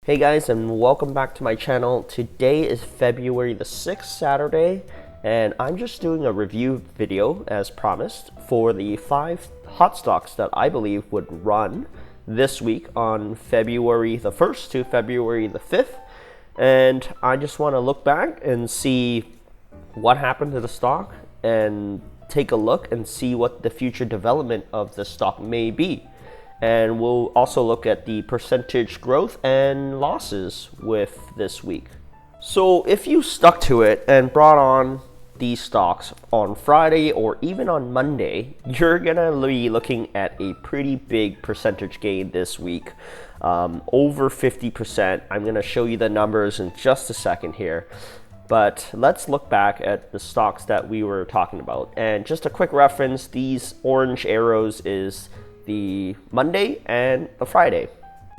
Hey guys, and welcome back to my channel. Today is February the 6th, Saturday, and I'm just doing a review video as promised for the 5 hot stocks that I believe would run this week on February the 1st to February the 5th. And I just want to look back and see what happened to the stock and take a look and see what the future development of the stock may be. And we'll also look at the percentage growth and losses with this week. So if you stuck to it and brought on these stocks on Friday or even on Monday, you're gonna be looking at a pretty big percentage gain this week, over 50%. I'm gonna show you the numbers in just a second here. But let's look back at the stocks that we were talking about. And just a quick reference, these orange arrows is the Monday and the Friday.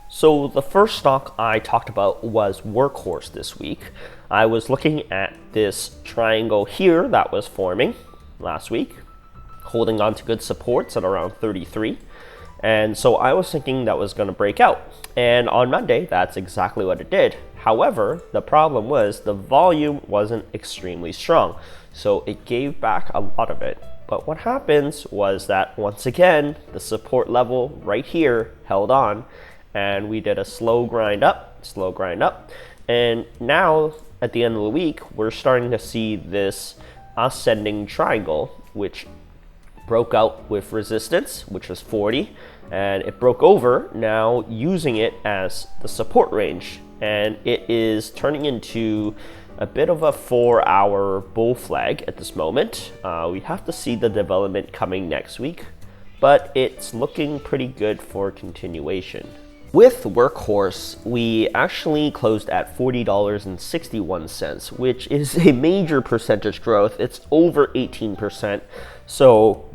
So the first stock I talked about was Workhorse this week. I was looking at this triangle here that was forming last week, holding on to good supports at around 33. And so I was thinking that was going to break out. And on Monday, that's exactly what it did. However, the problem was the volume wasn't extremely strong. So it gave back a lot of it. But what happens was that once again, the support level right here held on, and we did a slow grind up. And now at the end of the week, we're starting to see this ascending triangle, which broke out with resistance, which was 40, and it broke over, now using it as the support range. And it is turning into a bit of a 4-hour bull flag at this moment. We have to see the development coming next week, but it's looking pretty good for continuation. With Workhorse, we actually closed at $40.61, which is a major percentage growth. It's over 18%. So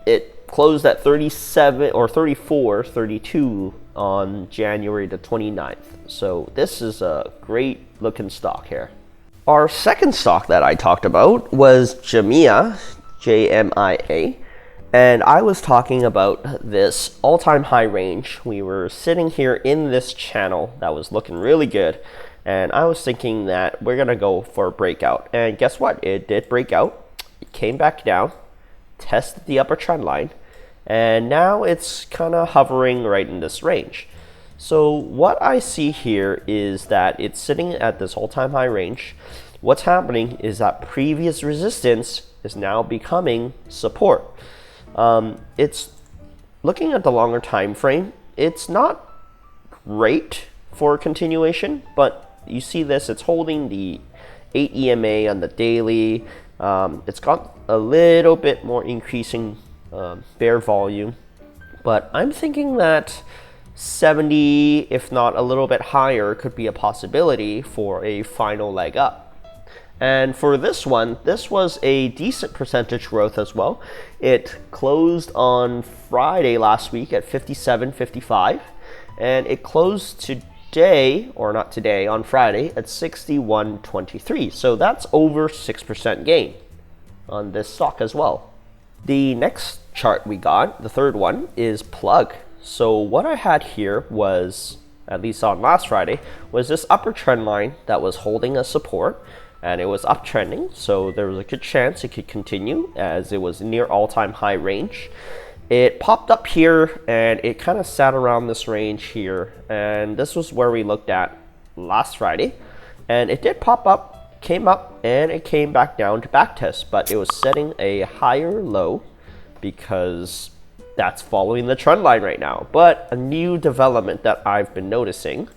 it closed at 37 or 34, 32 on January the 29th. So this is a great looking stock here. Our second stock that I talked about was JMIA, JMIA, and I was talking about this all-time high range. We were sitting here in this channel that was looking really good, and I was thinking that we're gonna go for a breakout. And guess what? It did break out. It came back down, tested the upper trend line, and now it's kind of hovering right in this range. So what I see here is that it's sitting at this all-time high range. What's happening is that previous resistance is now becoming support. It's looking at the longer time frame. It's not great for continuation, but you see this, it's holding the 8 EMA on the daily. It's got a little bit more increasing bear volume, but I'm thinking that 70, if not a little bit higher, could be a possibility for a final leg up. And for this one, this was a decent percentage growth as well. It closed on Friday last week at 57.55, and it closed today, or not today, on Friday at 61.23. So that's over 6% gain on this stock as well. The next chart we got, the third one, is Plug. So what I had here was, at least on last Friday, was this upper trend line that was holding a support, and it was uptrending, so there was a good chance it could continue as it was near all-time high range. It popped up here and it kind of sat around this range here, and this was where we looked at last Friday, and it did pop up, came up, and it came back down to backtest, but it was setting a higher low because that's following the trend line right now. But a new development that I've been noticing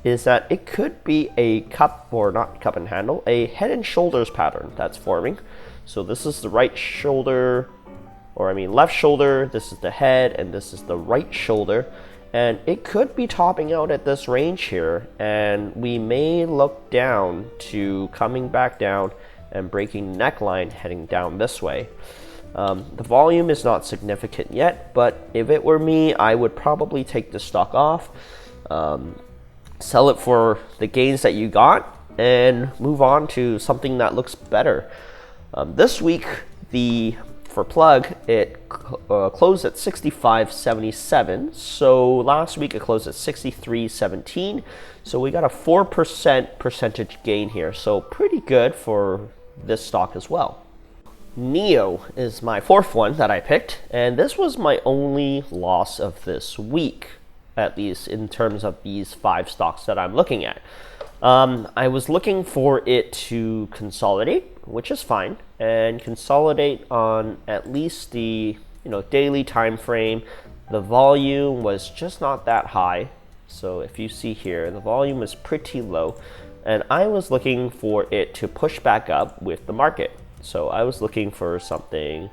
is that it could be a cup, or not cup and handle, a head and shoulders pattern that's forming. So this is the right shoulder, or I mean left shoulder, this is the head, and this is the right shoulder. And it could be topping out at this range here, and we may look down to coming back down and breaking neckline heading down this way. The volume is not significant yet, but if it were me, I would probably take the stock off, sell it for the gains that you got, and move on to something that looks better. This week, the for plug, it closed at 65.77. So last week it closed at 63.17. So we got a 4% percentage gain here. So pretty good for this stock as well. NEO is my fourth one that I picked, and this was my only loss of this week, at least in terms of these 5 stocks that I'm looking at. I was looking for it to consolidate, which is fine, and consolidate on at least the daily time frame. The volume was just not that high. So if you see here, the volume is pretty low, and I was looking for it to push back up with the market. So I was looking for something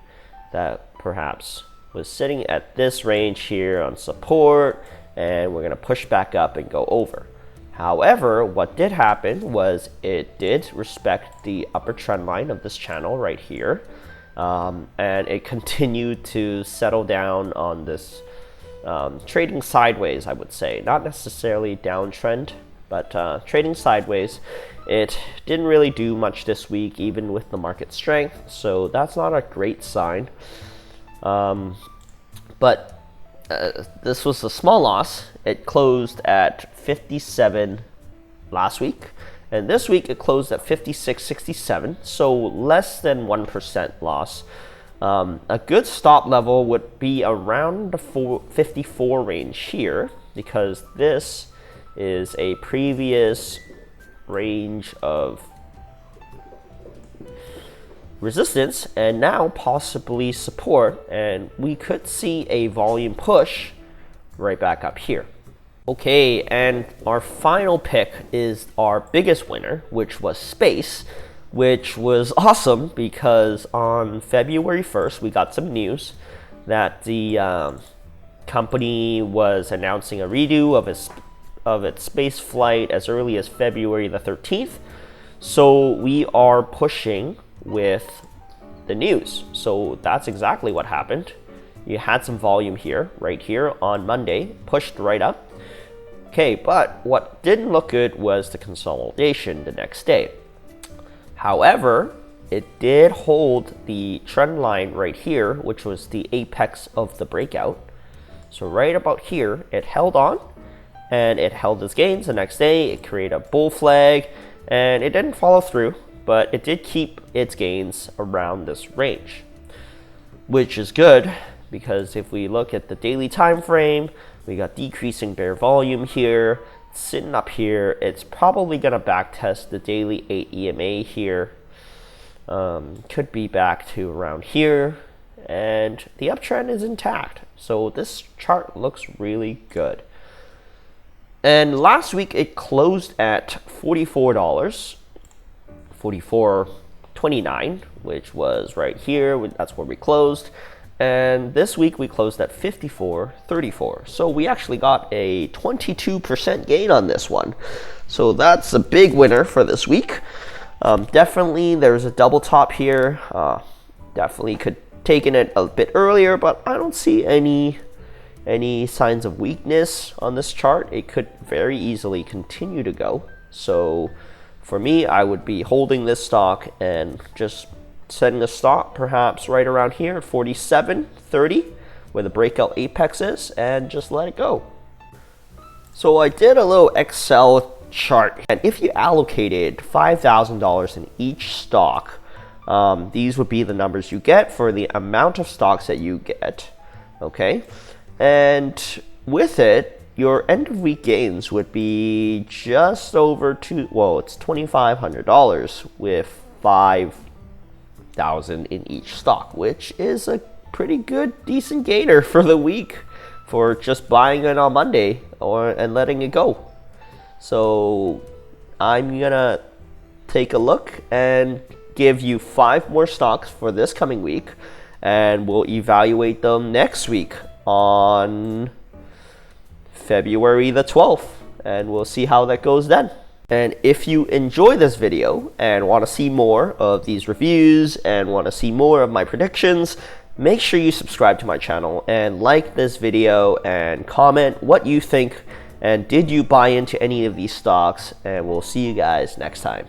that perhaps was sitting at this range here on support, and we're going to push back up and go over. However, what did happen was it did respect the upper trend line of this channel right here, and it continued to settle down on this trading sideways, I would say. Not necessarily downtrend, but trading sideways. It didn't really do much this week, even with the market strength, so that's not a great sign. But this was a small loss. It closed at 57 last week, and this week it closed at 56.67, so less than 1% loss. A good stop level would be around the 54 range here, because this is a previous range of resistance and now possibly support, and we could see a volume push right back up here. Okay, and our final pick is our biggest winner, which was Space, which was awesome because on February 1st we got some news that the company was announcing a redo of its space flight as early as February the 13th. So we are pushing with the news. So that's exactly what happened. You had some volume here, right here on Monday, pushed right up. Okay, but what didn't look good was the consolidation the next day. However, it did hold the trend line right here, which was the apex of the breakout. So right about here, it held on, and it held its gains. The next day, it created a bull flag, and it didn't follow through, but it did keep its gains around this range, which is good because if we look at the daily time frame, we got decreasing bear volume here, sitting up here. It's probably going to backtest the daily 8 EMA here. Could be back to around here, and the uptrend is intact. So this chart looks really good. And last week it closed at $44, $44.29, which was right here. That's where we closed. And this week we closed at $54.34. So we actually got a 22% gain on this one. So that's a big winner for this week. Definitely there's a double top here. Definitely could taken it a bit earlier, but I don't see any signs of weakness on this chart. It could very easily continue to go. So for me, I would be holding this stock and just setting a stop perhaps right around here, 47.30, where the breakout apex is, and just let it go. So I did a little Excel chart, and if you allocated $5,000 in each stock, these would be the numbers you get for the amount of stocks that you get. Okay, and with it, your end of week gains would be just over it's $2,500 with $5,000 in each stock, which is a pretty good, decent gainer for the week for just buying it on Monday and letting it go. So I'm gonna take a look and give you 5 more stocks for this coming week, and we'll evaluate them next week on February the 12th, and we'll see how that goes then. And if you enjoy this video and want to see more of these reviews and want to see more of my predictions, make sure you subscribe to my channel and like this video and comment what you think and did you buy into any of these stocks, and we'll see you guys next time.